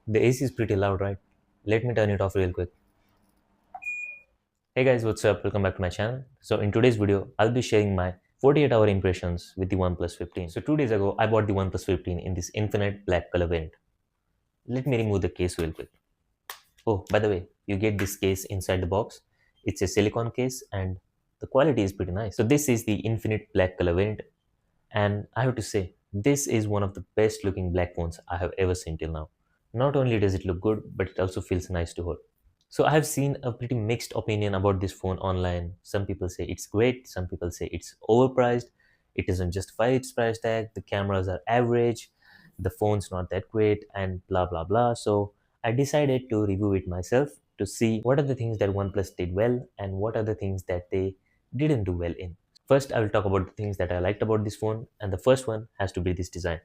The AC is pretty loud, right? Let me turn it off real quick. Hey guys, what's up? Welcome back to my channel. So in today's video, I'll be sharing my 48-hour impressions with the OnePlus 15. So 2 days ago, I bought the OnePlus 15 in this infinite black color variant. Let me remove the case real quick. Oh, by the way, you get this case inside the box. It's a silicone case and the quality is pretty nice. So this is the infinite black color variant, and I have to say, this is one of the best looking black phones I have ever seen till now. Not only does it look good, but it also feels nice to hold. So I have seen a pretty mixed opinion about this phone online. Some people say it's great, some people say it's overpriced, it doesn't justify its price tag, the cameras are average, the phone's not that great, and blah blah blah. So I decided to review it myself to see what are the things that OnePlus did well and what are the things that they didn't do well in. First, I will talk about the things that I liked about this phone, and the first one has to be this design.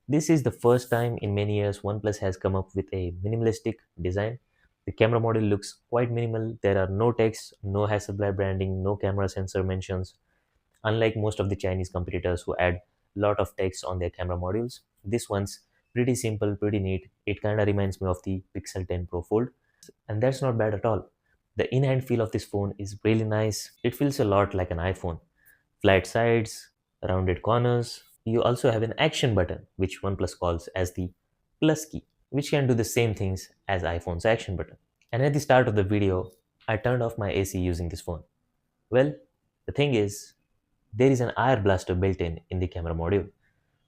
This is the first time in many years OnePlus has come up with a minimalistic design. The camera module looks quite minimal. There are no text, no Hasselblad branding, no camera sensor mentions. Unlike most of the Chinese competitors who add a lot of text on their camera modules, this one's pretty simple, pretty neat. It kind of reminds me of the Pixel 10 Pro Fold, and that's not bad at all. The in-hand feel of this phone is really nice. It feels a lot like an iPhone. Flat sides, rounded corners. You also have an action button, which OnePlus calls as the plus key, which can do the same things as iPhone's action button. And at the start of the video, I turned off my AC using this phone. Well, the thing is, there is an air blaster built in the camera module,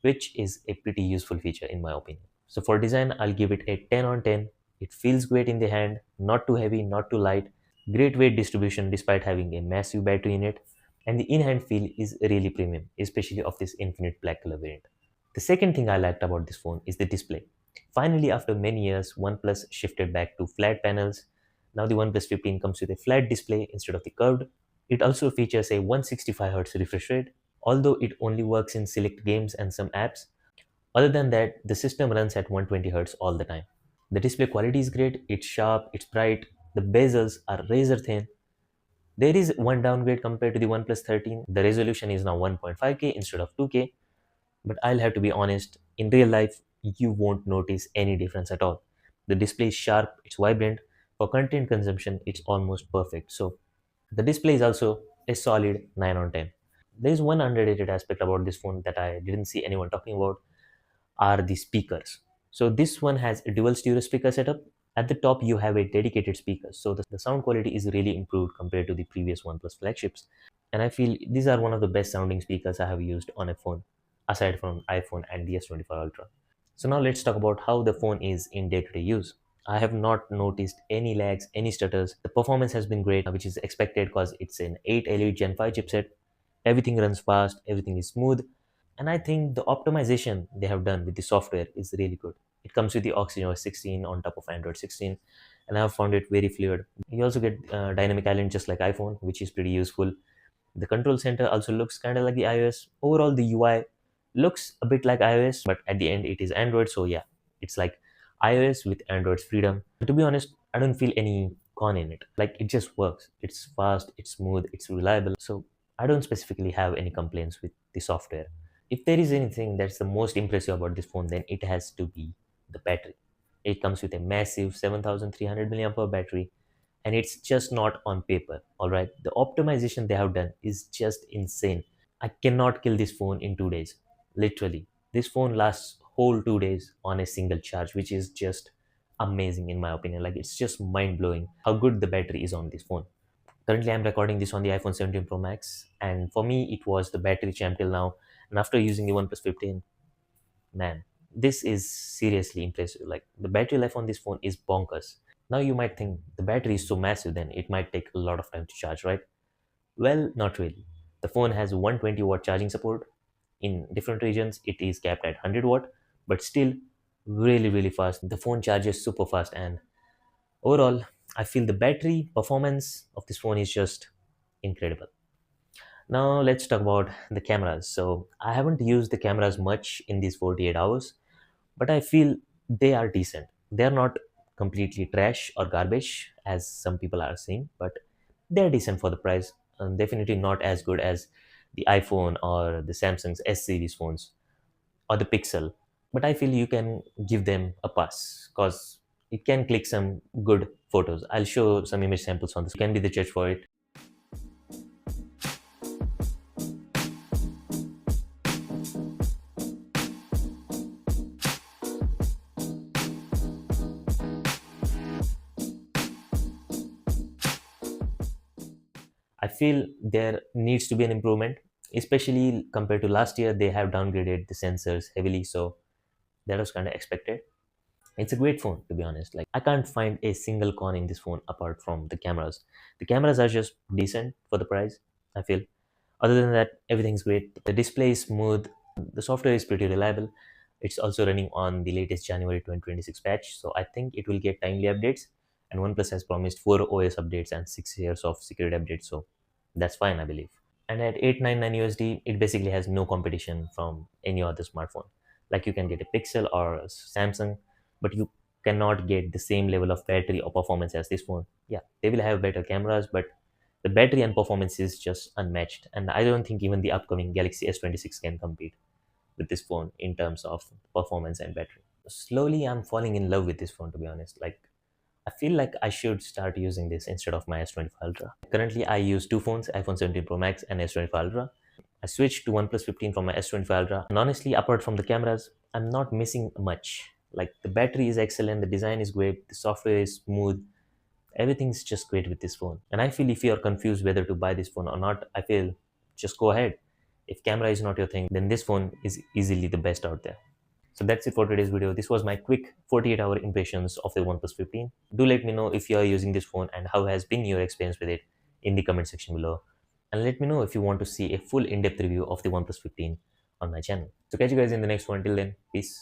which is a pretty useful feature in my opinion. So for design, I'll give it a 10 on 10. It feels great in the hand, not too heavy, not too light, great weight distribution despite having a massive battery in it, and the in-hand feel is really premium, especially of this infinite black color variant. The second thing I liked about this phone is the display. Finally, after many years, OnePlus shifted back to flat panels. Now the OnePlus 15 comes with a flat display instead of the curved. It also features a 165Hz refresh rate, although it only works in select games and some apps. Other than that, the system runs at 120Hz all the time. The display quality is great, it's sharp, it's bright, the bezels are razor thin. There is one downgrade compared to the OnePlus 13. The resolution is now 1.5K instead of 2K, but I'll have to be honest, in real life, you won't notice any difference at all. The display is sharp, it's vibrant. For content consumption, it's almost perfect. So the display is also a solid 9 on 10. There is one underrated aspect about this phone that I didn't see anyone talking about are the speakers. So this one has a dual stereo speaker setup. At the top, you have a dedicated speaker. So the sound quality is really improved compared to the previous OnePlus flagships. And I feel these are one of the best sounding speakers I have used on a phone, aside from iPhone and the S24 Ultra. So now let's talk about how the phone is in day-to-day use. I have not noticed any lags, any stutters. The performance has been great, which is expected because it's an 8 Elite Gen 5 chipset. Everything runs fast, everything is smooth, and I think the optimization they have done with the software is really good. It comes with the OxygenOS 16 on top of Android 16, and I have found it very fluid. You also get dynamic island just like iPhone, which is pretty useful. The control center also looks kind of like the iOS. Overall, the UI looks a bit like iOS, but at the end, it is Android. So yeah, it's like iOS with Android's freedom. But to be honest, I don't feel any con in it. Like it just works. It's fast, it's smooth, it's reliable. So I don't specifically have any complaints with the software. If there is anything that's the most impressive about this phone, then it has to be the battery. It comes with a massive 7300 milliampere hour battery, and it's just not on paper. All right, the optimization they have done is just insane. I cannot kill this phone in 2 days. Literally, this phone lasts whole 2 days on a single charge, which is just amazing in my opinion. Like it's just mind blowing how good the battery is on this phone. Currently, I'm recording this on the iPhone 17 Pro Max, and for me, it was the battery champ till now. And after using the OnePlus 15, man, this is seriously impressive. Like the battery life on this phone is bonkers. Now you might think the battery is so massive, then it might take a lot of time to charge, right? Well, not really. The phone has 120-watt charging support. In different regions, it is capped at 100 watt, but still really, really fast. The phone charges super fast, and overall, I feel the battery performance of this phone is just incredible. Now let's talk about the cameras. So I haven't used the cameras much in these 48 hours, but I feel they are decent. They are not completely trash or garbage as some people are saying, but they're decent for the price, and definitely not as good as the iPhone or the Samsung's S series phones or the Pixel. but I feel you can give them a pass because it can click some good photos. I'll show some image samples on this. You can be the judge for it. I feel there needs to be an improvement, especially compared to last year. They have downgraded the sensors heavily, so that was kind of expected. It's a great phone, to be honest. Like, I can't find a single con in this phone apart from the cameras. The cameras are just decent for the price, I feel. Other than that, everything's great. The display is smooth. The software is pretty reliable. It's also running on the latest January 2026 patch, so I think it will get timely updates. And OnePlus has promised 4 OS updates and 6 years of security updates, so that's fine, I believe. And at 899 USD, it basically has no competition from any other smartphone. Like, you can get a Pixel or a Samsung, but you cannot get the same level of battery or performance as this phone. Yeah, they will have better cameras, but the battery and performance is just unmatched. And I don't think even the upcoming Galaxy S26 can compete with this phone in terms of performance and battery. Slowly, I'm falling in love with this phone, to be honest. Like, I feel like I should start using this instead of my S25 Ultra. Currently, I use two phones, iPhone 17 Pro Max and S25 Ultra. I switched to OnePlus 15 from my S25 Ultra. And honestly, apart from the cameras, I'm not missing much. Like, the battery is excellent, the design is great, the software is smooth, everything's just great with this phone. And I feel if you are confused whether to buy this phone or not, I feel just go ahead. If camera is not your thing, then this phone is easily the best out there. So that's it for today's video. This was my quick 48-hour impressions of the OnePlus 15. Do let me know if you are using this phone and how has been your experience with it in the comment section below. And let me know if you want to see a full in-depth review of the OnePlus 15 on my channel. So catch you guys in the next one. Till then, peace.